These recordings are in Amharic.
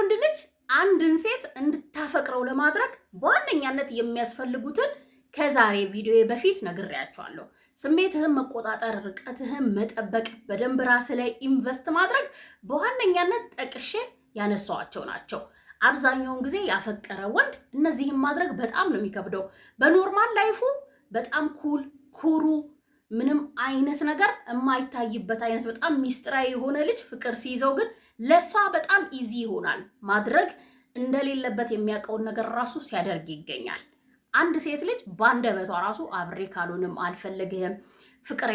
ወንድ ልጅ አንድን ሴት እንድታፈቅረው ለማድረግ በዋነኛነት የሚያስፈልጉትን ከዛሬ ቪዲዮ በፊት ነግሬያቸዋለሁ። ስሜትህን መቆጣጠር፣ ርቀትህን መጠበቅ፣ በደንብ ራስ ላይ ኢንቨስት ማድረግ በዋነኛነት ጠቅሼ ያነሳዋቸው ናቸው። አብዛኛውን ጊዜ ያፈቀረ ወንድ እነዚህን ማድረግ በጣም ነው የሚከብደው። በኖርማል ላይፉ በጣም ኩሩ ምንም አይነት ነገር የማይታይበት አይነት በጣም ሚስጥራዊ የሆነ ልጅ ፍቅር ሲይዘው ግን ለሷ በጣም ኢዚ ይሆናል። ማድረግ እንደሌለበት የሚያውቀውን ነገር ራሱ ሲያደርግ ይገኛል። አንድ ሴት ልጅ ባንደበቷ ራሱ አብሬ ካልሆንም አልፈልግህም፣ ፍቅር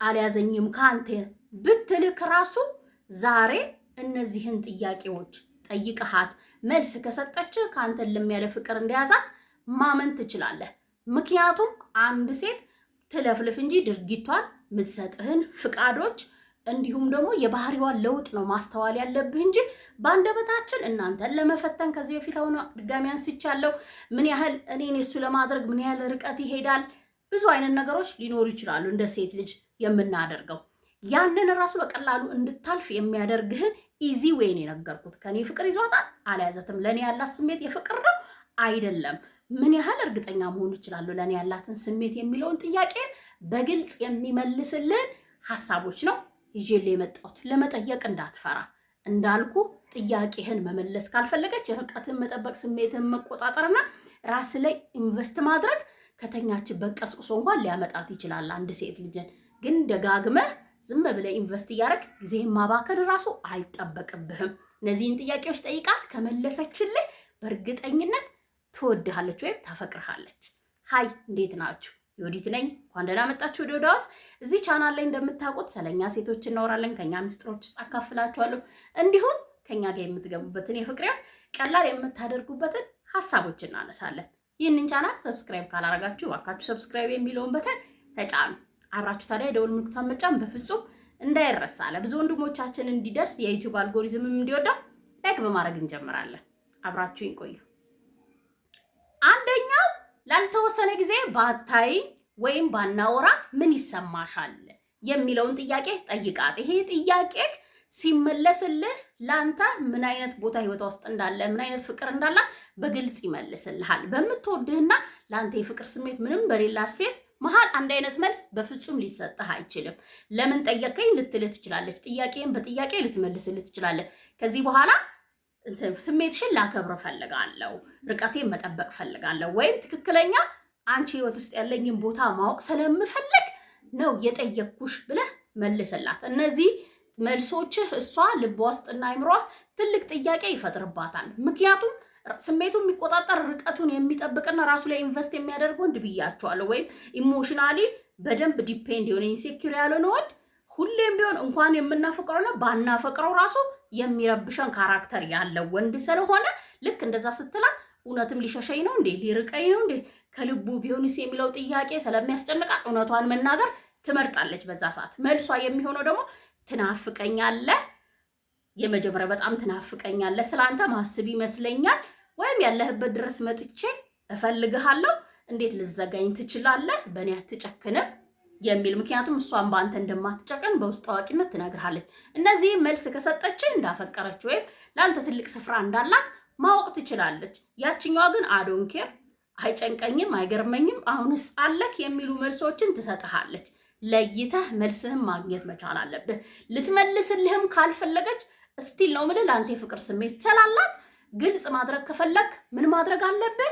አልያዘኝም ካንተ ብትልክ ራሱ ዛሬ እነዚህን ጥያቄዎች ጠይቀሃት መልስ ከሰጠች ካንተ ለሚያለ ፍቅር እንደያዛት ማመን ትችላለህ። ምክንያቱም አንድ ሴት ትለፍልፍ እንጂ ድርጊቷን ምትሰጥህን ፍቃዶች እንዲሁም ደግሞ የባህሪዋን ለውጥ ነው ማስተዋል ያለብህ እንጂ ባንደበታችን እናንተን ለመፈተን ከዚህ በፊት አሁን ድጋሚ አንስቻለሁ። ምን ያህል እኔን እሱ ለማድረግ ምን ያህል ርቀት ይሄዳል፣ ብዙ አይነት ነገሮች ሊኖሩ ይችላሉ እንደ ሴት ልጅ የምናደርገው። ያንን ራሱ በቀላሉ እንድታልፍ የሚያደርግህን ኢዚ ዌይን የነገርኩት። ከኔ ፍቅር ይዟታል አልያዘትም፣ ለኔ ያላት ስሜት የፍቅር ነው አይደለም፣ ምን ያህል እርግጠኛ መሆን ይችላሉ ለኔ ያላትን ስሜት የሚለውን ጥያቄ በግልጽ የሚመልስልን ሐሳቦች ነው ይዤልህ የመጣሁት። ለመጠየቅ እንዳትፈራ እንዳልኩ፣ ጥያቄህን መመለስ ካልፈለገች ርቀትን መጠበቅ፣ ስሜትን መቆጣጠርና ራስ ላይ ኢንቨስት ማድረግ ከተኛችበት ቀስቅሶ እንኳን ሊያመጣት ይችላል። አንድ ሴት ልጅን ግን ደጋግመህ ዝም ብለህ ኢንቨስት እያደረግ ጊዜህን ማባከን ራሱ አይጠበቅብህም። እነዚህን ጥያቄዎች ጠይቃት፣ ከመለሰችልህ በእርግጠኝነት ትወድሃለች ወይም ታፈቅርሃለች። ሀይ እንዴት ናችሁ? ዮዲት ነኝ። እንኳን ደህና መጣችሁ ወደ ዮድ ሃውስ። እዚህ ቻናል ላይ እንደምታውቁት ስለኛ ሴቶች እናወራለን፣ ከኛ ምስጢሮች ውስጥ አካፍላችኋለሁ። እንዲሁም ከኛ ጋር የምትገቡበትን የፍቅር ህይወት ቀላል የምታደርጉበትን ሀሳቦች እናነሳለን። ይህንን ቻናል ሰብስክራይብ ካላረጋችሁ እባካችሁ ሰብስክራይብ የሚለውን በተን ተጫኑ። አብራችሁ ታዲያ የደወል ምልክቱን መጫን በፍጹም እንዳይረሳ። ለብዙ ወንድሞቻችን እንዲደርስ የዩቲዩብ አልጎሪዝምም እንዲወዳው ላይክ በማድረግ እንጀምራለን። አብራችሁ ይቆዩ። አንደኛው ላልተወሰነ ጊዜ ባታይ ወይም ባናወራ ምን ይሰማሻል የሚለውን ጥያቄ ጠይቃት። ይሄ ጥያቄ ሲመለስልህ ላንተ ምን አይነት ቦታ ህይወቷ ውስጥ እንዳለ ምን አይነት ፍቅር እንዳለ በግልጽ ይመልስልሃል። በምትወድህና ላንተ የፍቅር ስሜት ምንም በሌላት ሴት መሃል አንድ አይነት መልስ በፍጹም ሊሰጥህ አይችልም። ለምን ጠየቀኝ ልትልህ ትችላለች። ጥያቄን በጥያቄ ልትመልስልህ ትችላለህ። ከዚህ በኋላ ስሜትሽን ላከብር ፈልጋለሁ፣ ርቀቴን መጠበቅ ፈልጋለሁ፣ ወይም ትክክለኛ አንቺ ህይወት ውስጥ ያለኝን ቦታ ማወቅ ስለምፈልግ ነው የጠየቅኩሽ ብለህ መልስላት። እነዚህ መልሶችህ እሷ ልቧ ውስጥና አይምሮ ውስጥ ትልቅ ጥያቄ ይፈጥርባታል። ምክንያቱም ስሜቱን የሚቆጣጠር ርቀቱን የሚጠብቅና ራሱ ላይ ኢንቨስት የሚያደርግ ወንድ ብያቸዋለሁ፣ ወይም ኢሞሽናሊ በደንብ ዲፔንድ የሆነ ኢንሴኪዩር ያልሆነ ወንድ ሁሌም ቢሆን እንኳን የምናፈቅረውና ባናፈቅረው ራሱ የሚረብሸን ካራክተር ያለው ወንድ ስለሆነ ልክ እንደዛ ስትላት እውነትም ሊሸሸኝ ነው እንዴ ሊርቀኝ ነው እንዴ ከልቡ ቢሆንስ የሚለው ጥያቄ ስለሚያስጨንቃት እውነቷን መናገር ትመርጣለች። በዛ ሰዓት መልሷ የሚሆነው ደግሞ ትናፍቀኛለህ፣ የመጀመሪያ በጣም ትናፍቀኛለህ፣ ስላንተ ማስብ ይመስለኛል፣ ወይም ያለህበት ድረስ መጥቼ እፈልግሃለሁ፣ እንዴት ልዘጋኝ ትችላለህ፣ በእኔ አትጨክንም የሚል። ምክንያቱም እሷን በአንተ እንደማትጨክን በውስጥ አዋቂነት ትነግርሃለች። እነዚህ መልስ ከሰጠች እንዳፈቀረች ወይም ለአንተ ትልቅ ስፍራ እንዳላት ማወቅ ትችላለች። ያችኛዋ ግን አዶን ኬር፣ አይጨንቀኝም፣ አይገርመኝም፣ አሁንስ አለክ የሚሉ መልሶችን ትሰጥሃለች። ለይተህ መልስህን ማግኘት መቻል አለብህ። ልትመልስልህም ካልፈለገች ስቲል ነው የምልህ ለአንተ የፍቅር ስሜት ስላላት ግልጽ ማድረግ ከፈለግ ምን ማድረግ አለብህ?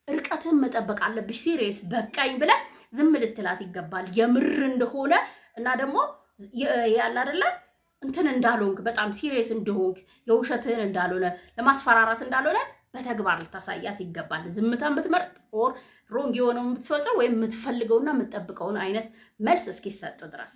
ርቀትህን መጠበቅ አለብሽ። ሲሪየስ በቃኝ ብለህ ዝም ልትላት ይገባል። የምር እንደሆነ እና ደግሞ ያለ አይደለ እንትን እንዳልሆንክ በጣም ሲሪየስ እንደሆንክ የውሸትህን እንዳልሆነ ለማስፈራራት እንዳልሆነ በተግባር ልታሳያት ይገባል። ዝምታን ብትመርጥ ኦር ሮንግ የሆነውን ብትፈጽም ወይም የምትፈልገውና የምትጠብቀውን አይነት መልስ እስኪሰጥ ድረስ።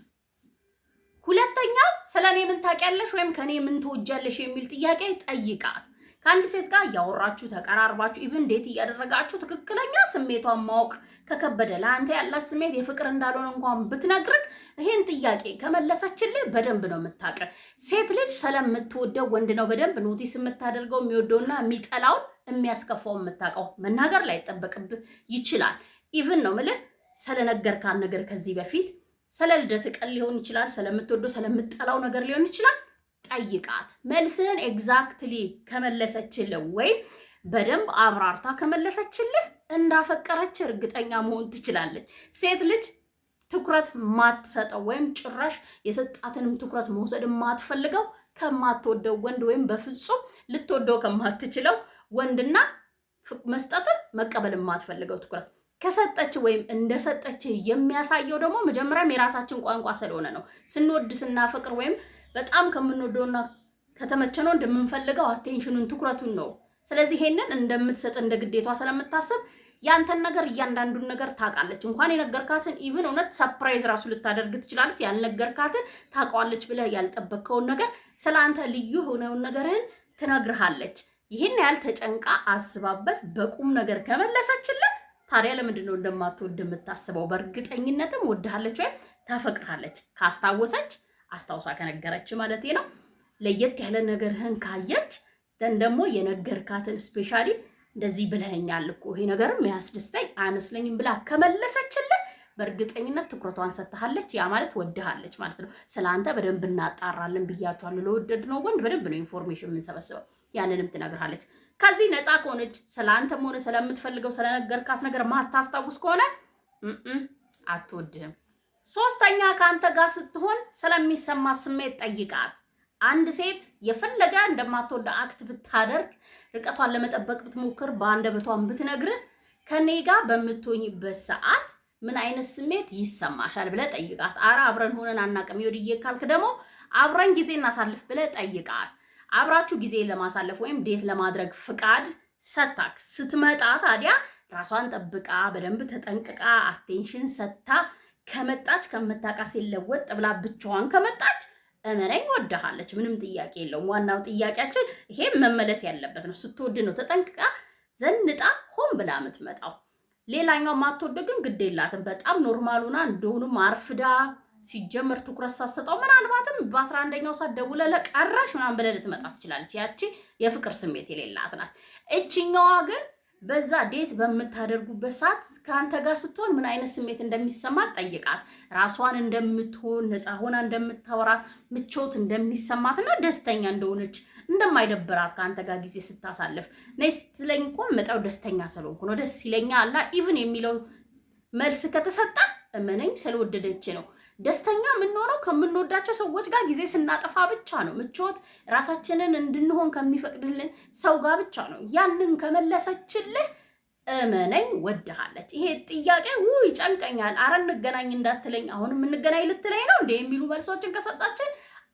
ሁለተኛው ስለኔ ምን ታውቂያለሽ ወይም ከኔ ምን ትወጃለሽ የሚል ጥያቄ ጠይቃት። ከአንድ ሴት ጋር እያወራችሁ ተቀራርባችሁ ኢቭን ዴት እያደረጋችሁ ትክክለኛ ስሜቷን ማወቅ ከከበደ ለአንተ ያላት ስሜት የፍቅር እንዳልሆነ እንኳን ብትነግርህ ይሄን ጥያቄ ከመለሰችልህ በደንብ ነው የምታውቅ። ሴት ልጅ ስለምትወደው ወንድ ነው በደንብ ኖቲስ የምታደርገው፣ የሚወደውና የሚጠላውን የሚያስከፋው የምታውቀው። መናገር ላይ ጠበቅብህ ይችላል። ኢቭን ነው ምልህ ስለነገርካን ነገር ከዚህ በፊት ስለ ልደት ቀን ሊሆን ይችላል፣ ስለምትወደው ስለምትጠላው ነገር ሊሆን ይችላል። ጠይቃት። መልስህን ኤግዛክትሊ ከመለሰችልህ ወይም በደንብ አብራርታ ከመለሰችልህ እንዳፈቀረች እርግጠኛ መሆን ትችላለች። ሴት ልጅ ትኩረት ማትሰጠው ወይም ጭራሽ የሰጣትንም ትኩረት መውሰድ ማትፈልገው ከማትወደው ወንድ ወይም በፍጹም ልትወደው ከማትችለው ወንድና መስጠትን መቀበል ማትፈልገው ትኩረት ከሰጠች ወይም እንደሰጠች የሚያሳየው ደግሞ መጀመሪያም የራሳችን ቋንቋ ስለሆነ ነው። ስንወድ ስናፈቅር ወይም በጣም ከምንወደውና ከተመቸነው እንደምንፈልገው አቴንሽኑን ትኩረቱን ነው። ስለዚህ ይሄንን እንደምትሰጥ እንደ ግዴቷ ስለምታስብ ያንተን ነገር እያንዳንዱን ነገር ታውቃለች። እንኳን የነገርካትን ኢቭን እውነት ሰርፕራይዝ ራሱ ልታደርግ ትችላለች። ያልነገርካትን ታውቀዋለች ብለህ ያልጠበቅከውን ነገር ስለአንተ ልዩ የሆነውን ነገርህን ትነግርሃለች። ይህን ያህል ተጨንቃ አስባበት በቁም ነገር ከመለሰችልህ ታዲያ ለምንድን ነው እንደማትወድ የምታስበው? በእርግጠኝነትም ወድሃለች ወይም ታፈቅርሃለች። ካስታወሰች አስታውሳ ከነገረች ማለት ነው። ለየት ያለ ነገርህን ካየች ደን ደግሞ የነገርካትን ስፔሻሊ እንደዚህ ብለኸኛል እኮ ይሄ ነገርም ያስደስተኝ አይመስለኝም ብላ ከመለሰችልህ በእርግጠኝነት ትኩረቷን ሰጥታለች። ያ ማለት ወድሃለች ማለት ነው። ስለአንተ በደንብ እናጣራለን ብያቸዋለሁ። ለወደድነው ወንድ በደንብ ነው ኢንፎርሜሽን የምንሰበስበው። ያንንም ትነግርሃለች። ከዚህ ነፃ ከሆነች ስለአንተም ሆነ ስለምትፈልገው ስለነገርካት ነገር ማታስታውስ ከሆነ አትወድህም። ሶስተኛ ከአንተ ጋር ስትሆን ስለሚሰማ ስሜት ጠይቃት። አንድ ሴት የፈለገ እንደማትወድ አክት ብታደርግ ርቀቷን ለመጠበቅ ብትሞክር በአንደበቷን ብትነግርህ ከኔ ጋር በምትሆኝበት ሰዓት ምን አይነት ስሜት ይሰማሻል ብለህ ጠይቃት። አረ አብረን ሆነን አናውቅም ይወድዬ ካልክ ደግሞ አብረን ጊዜ እናሳልፍ ብለህ ጠይቃት። አብራችሁ ጊዜ ለማሳለፍ ወይም ዴት ለማድረግ ፍቃድ ሰታክ ስትመጣ ታዲያ ራሷን ጠብቃ በደንብ ተጠንቅቃ አቴንሽን ሰታ ከመጣች ከምታውቃት ሲለወጥ ብላ ብቻዋን ከመጣች እመነኝ ወድሃለች። ምንም ጥያቄ የለውም። ዋናው ጥያቄያችን ይሄ መመለስ ያለበት ነው። ስትወድ ነው ተጠንቅቃ ዘንጣ ሆን ብላ የምትመጣው። ሌላኛው ማትወድ ግን ግድ የላትም። በጣም ኖርማሉና እንደሆኑም አርፍዳ ሲጀመር ትኩረት ሳሰጠው ምናልባትም በ11ኛው ሰዓት ደውለህ ለቀራሽ ምናምን ብለህ ልትመጣ ትችላለች። ያቺ የፍቅር ስሜት የሌላት ናት። እችኛዋ ግን በዛ ዴት በምታደርጉበት ሰዓት ከአንተ ጋር ስትሆን ምን አይነት ስሜት እንደሚሰማት ጠይቃት። ራሷን እንደምትሆን ነፃ ሆና እንደምታወራት ምቾት እንደሚሰማትና ደስተኛ እንደሆነች እንደማይደብራት ከአንተ ጋር ጊዜ ስታሳልፍ ነይ ስትለኝ እኮ መጣው ደስተኛ ስለሆንኩ ነው ደስ ይለኛል አላ ኢቭን የሚለው መልስ ከተሰጠ እመነኝ ስለወደደች ነው። ደስተኛ የምንሆነው ከምንወዳቸው ሰዎች ጋር ጊዜ ስናጠፋ ብቻ ነው። ምቾት ራሳችንን እንድንሆን ከሚፈቅድልን ሰው ጋር ብቻ ነው። ያንን ከመለሰችልህ እመነኝ ወድሃለች። ይሄ ጥያቄ ይጨንቀኛል፣ አረ እንገናኝ እንዳትለኝ አሁንም እንገናኝ ልትለኝ ነው እንደ የሚሉ መልሶችን ከሰጣችን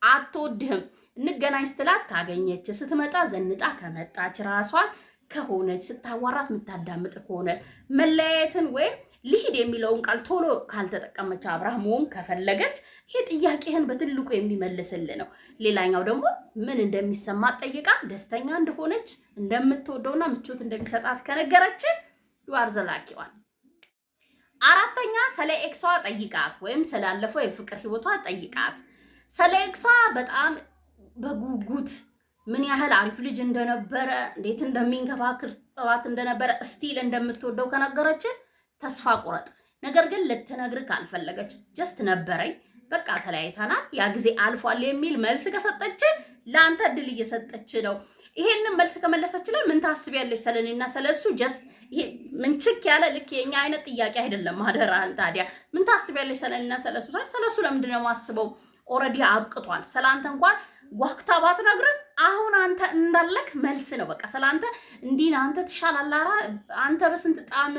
አትወድህም። እንገናኝ ስትላት ካገኘች ስትመጣ ዘንጣ ከመጣች ራሷን ከሆነች ስታዋራት የምታዳምጥ ከሆነ መለያየትን ወይም ልሂድ የሚለውን ቃል ቶሎ ካልተጠቀመች አብራህ መሆን ከፈለገች ይሄ ጥያቄህን በትልቁ የሚመልስልህ ነው። ሌላኛው ደግሞ ምን እንደሚሰማት ጠይቃት። ደስተኛ እንደሆነች እንደምትወደውና ምቾት እንደሚሰጣት ከነገረች ዩአር ዘላኪዋል። አራተኛ ስለ ኤክሷ ጠይቃት ወይም ስላለፈው የፍቅር ህይወቷ ጠይቃት። ስለ ኤክሷ በጣም በጉጉት ምን ያህል አሪፍ ልጅ እንደነበረ እንዴት እንደሚንከባከባት እንደነበረ ስቲል እንደምትወደው ከነገረች ተስፋ ቁረጥ። ነገር ግን ልትነግርህ ካልፈለገች ጀስት ነበረኝ በቃ ተለያይተናል ያ ጊዜ አልፏል የሚል መልስ ከሰጠች ለአንተ እድል እየሰጠች ነው። ይሄንን መልስ ከመለሰችልህ ምን ታስቢያለሽ ስለኔና ስለሱ ጀስት ይሄ ምን ችክ ያለ ልክ የኛ አይነት ጥያቄ አይደለም። አደራህን ታዲያ ምን ታስቢያለሽ ስለኔና ስለሱ ስለሱ ለምንድን ነው የማስበው? ኦልሬዲ አብቅቷል። ስለአንተ እንኳን ዋክታ ባትነግርህ አሁን አንተ እንዳለክ መልስ ነው። በቃ ስለአንተ እንዲህ አንተ ትሻላለህ አንተ በስንት ጣም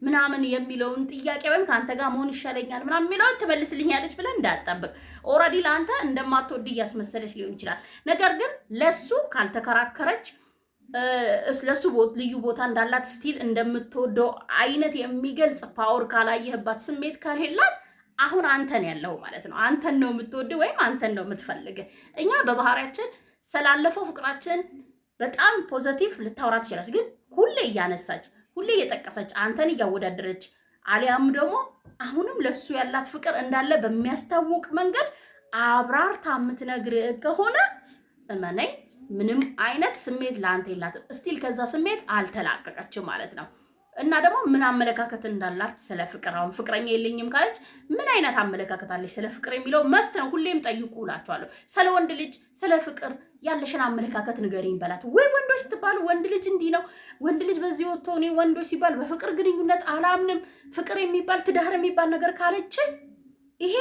ምናምን የሚለውን ጥያቄ ወይም ከአንተ ጋር መሆን ይሻለኛል ምናምን የሚለውን ትመልስልኛለች ብለን እንዳትጠብቅ። ኦልሬዲ ለአንተ እንደማትወድ እያስመሰለች ሊሆን ይችላል። ነገር ግን ለሱ ካልተከራከረች ለሱ ልዩ ቦታ እንዳላት ስቲል እንደምትወደው አይነት የሚገልጽ ፓወር ካላየህባት ስሜት ከሌላት አሁን አንተን ያለው ማለት ነው። አንተን ነው የምትወድ ወይም አንተን ነው የምትፈልግ። እኛ በባህሪያችን ስላለፈው ፍቅራችን በጣም ፖዚቲቭ ልታወራ ትችላለች፣ ግን ሁሌ እያነሳች ሁሌ እየጠቀሰች አንተን እያወዳደረች አሊያም ደግሞ አሁንም ለሱ ያላት ፍቅር እንዳለ በሚያስታውቅ መንገድ አብራርታ የምትነግር ከሆነ እመነኝ ምንም አይነት ስሜት ለአንተ የላትም። ስቲል ከዛ ስሜት አልተላቀቀችም ማለት ነው። እና ደግሞ ምን አመለካከት እንዳላት ስለ ፍቅር አሁን ፍቅረኛ የለኝም ካለች ምን አይነት አመለካከት አለች ስለ ፍቅር የሚለው መስት ነው። ሁሌም ጠይቁ እላችኋለሁ። ስለ ወንድ ልጅ ስለ ፍቅር ያለሽን አመለካከት ንገሪኝ በላት። ወይ ወንዶች ስትባሉ ወንድ ልጅ እንዲህ ነው፣ ወንድ ልጅ በዚህ ወጥቶ እኔ ወንዶች ሲባል በፍቅር ግንኙነት አላምንም፣ ፍቅር የሚባል ትዳር የሚባል ነገር ካለች ይሄ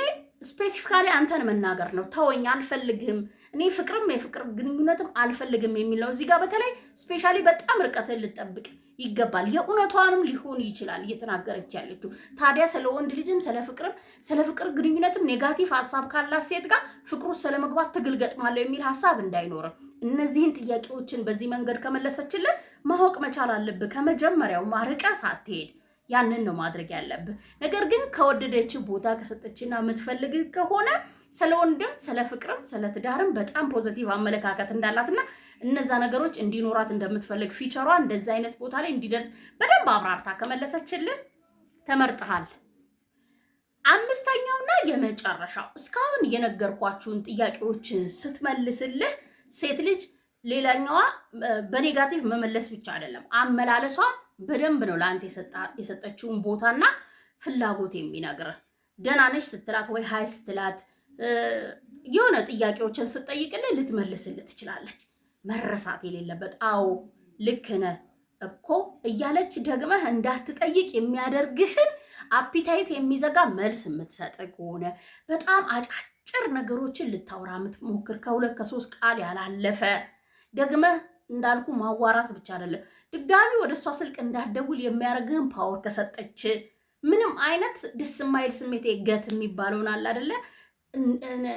ስፔሲፊካሊ አንተን መናገር ነው። ተወኝ አልፈልግም፣ እኔ ፍቅርም የፍቅር ግንኙነትም አልፈልግም የሚል ነው። እዚህ ጋር በተለይ ስፔሻሊ በጣም ርቀትን ልጠብቅ ይገባል። የእውነቷንም ሊሆን ይችላል እየተናገረች ያለችው። ታዲያ ስለ ወንድ ልጅም ስለ ፍቅርም ስለ ፍቅር ግንኙነትም ኔጋቲቭ ሀሳብ ካላት ሴት ጋር ፍቅሩ ስለመግባት ትግል ገጥማለሁ የሚል ሀሳብ እንዳይኖርም እነዚህን ጥያቄዎችን በዚህ መንገድ ከመለሰችልን ማወቅ መቻል አለብህ። ከመጀመሪያው ማርቃ ሳትሄድ ያንን ነው ማድረግ ያለብህ። ነገር ግን ከወደደች ቦታ ከሰጠችና የምትፈልግ ከሆነ ስለ ወንድም ስለ ፍቅርም ስለ ትዳርም በጣም ፖዚቲቭ አመለካከት እንዳላትና እነዛ ነገሮች እንዲኖራት እንደምትፈልግ ፊቸሯ እንደዛ አይነት ቦታ ላይ እንዲደርስ በደንብ አብራርታ ከመለሰችልን ተመርጠሃል። አምስተኛውና የመጨረሻው እስካሁን የነገርኳችሁን ጥያቄዎች ስትመልስልህ ሴት ልጅ ሌላኛዋ በኔጋቲቭ መመለስ ብቻ አይደለም አመላለሷ በደንብ ነው ለአንተ የሰጠችውን ቦታና ፍላጎት የሚነግርህ። ደህና ነሽ ስትላት ወይ ሃይ ስትላት የሆነ ጥያቄዎችን ስትጠይቅልህ ልትመልስልህ ትችላለች። መረሳት የሌለበት አዎ ልክ ነህ እኮ እያለች ደግመህ እንዳትጠይቅ የሚያደርግህን አፒታይት የሚዘጋ መልስ የምትሰጥ ከሆነ በጣም አጫጭር ነገሮችን ልታወራ የምትሞክር ከሁለት ከሶስት ቃል ያላለፈ ደግመህ እንዳልኩ ማዋራት ብቻ አይደለም ድጋሚ ወደ እሷ ስልክ እንዳትደውል የሚያደርግህን ፓወር ከሰጠች ምንም አይነት ደስ የማይል ስሜት ገት የሚባለውን አለ አይደለ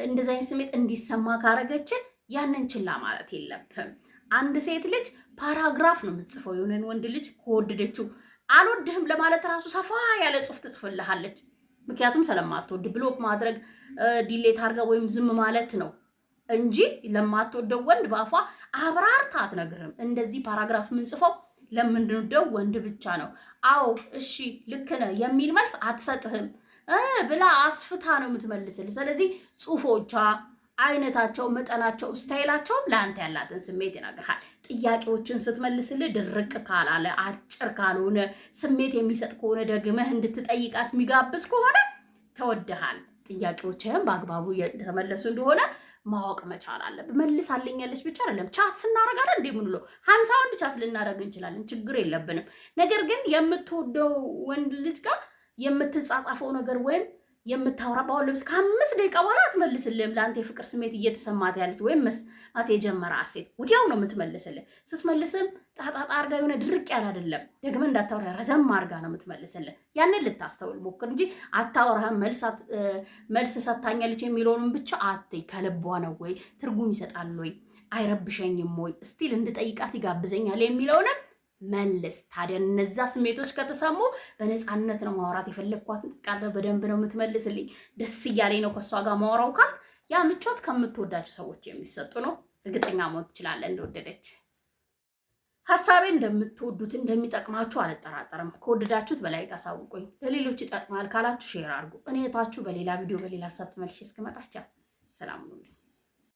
እንደዚህ አይነት ስሜት እንዲሰማ ካረገች ያንን ችላ ማለት የለብህም። አንድ ሴት ልጅ ፓራግራፍ ነው የምትጽፈው። የሆነን ወንድ ልጅ ከወደደችው አልወድህም ለማለት ራሱ ሰፋ ያለ ጽሑፍ ትጽፍልሃለች። ምክንያቱም ስለማትወድ ብሎክ ማድረግ ዲሌት አድርጋ ወይም ዝም ማለት ነው እንጂ ለማትወደው ወንድ በአፏ አብራርታ አትነግርም። እንደዚህ ፓራግራፍ የምንጽፈው ለምንድነው ወንድ ብቻ ነው። አዎ እሺ ልክ ነህ የሚል መልስ አትሰጥህም ብላ አስፍታ ነው የምትመልስልህ። ስለዚህ ጽሑፎቿ አይነታቸው፣ መጠናቸው፣ ስታይላቸው ለአንተ ያላትን ስሜት ይነግርሃል። ጥያቄዎችን ስትመልስልህ ድርቅ ካላለ አጭር ካልሆነ ስሜት የሚሰጥ ከሆነ ደግመህ እንድትጠይቃት የሚጋብዝ ከሆነ ተወድሃል። ጥያቄዎችህም በአግባቡ የተመለሱ እንደሆነ ማወቅ መቻል አለብህ። መልሳልኛለች ብቻ አይደለም ቻት ስናረግ አይደል እንዴ ምንለው 50 ወንድ ቻት ልናረግ እንችላለን፣ ችግር የለብንም። ነገር ግን የምትወደው ወንድ ልጅ ጋር የምትጻጻፈው ነገር ወይም የምታወራው ልብስ ከ5 ደቂቃ በኋላ አትመልስልህም። ለአንተ የፍቅር ስሜት እየተሰማት ያለች ወይም መስማት የጀመረ ሴት ወዲያው ነው የምትመልስልህ። ስትመልስም ጣጣጣ አርጋ የሆነ ድርቅ ያለ አይደለም ደግመህ እንዳታወራ ረዘም አርጋ ነው የምትመልስልህ። ያንን ልታስተውል ሞክር እንጂ አታወራህም መልስ ሰታኛለች የሚለውንም ብቻ አትይ። ከልቧ ነው ወይ ትርጉም ይሰጣል ወይ አይረብሸኝም ወይ ስቲል እንድጠይቃት ይጋብዘኛል የሚለውንም መልስ። ታዲያ እነዛ ስሜቶች ከተሰሙ በነፃነት ነው ማውራት የፈለግኳት ቃል በደንብ ነው የምትመልስልኝ። ደስ እያለኝ ነው ከእሷ ጋር ማውራው ካል ያ ምቾት ከምትወዳቸው ሰዎች የሚሰጡ ነው። እርግጠኛ መሆን ትችላለህ እንደወደደች። ሀሳቤ እንደምትወዱት እንደሚጠቅማችሁ አልጠራጠርም። ከወደዳችሁት በላይ ካሳውቁኝ፣ ለሌሎች ይጠቅማል ካላችሁ ሼር አድርጉ። እኔ እህታችሁ በሌላ ቪዲዮ በሌላ ሀሳብ ተመልሼ እስክመጣ ሰላም ሁኑልኝ።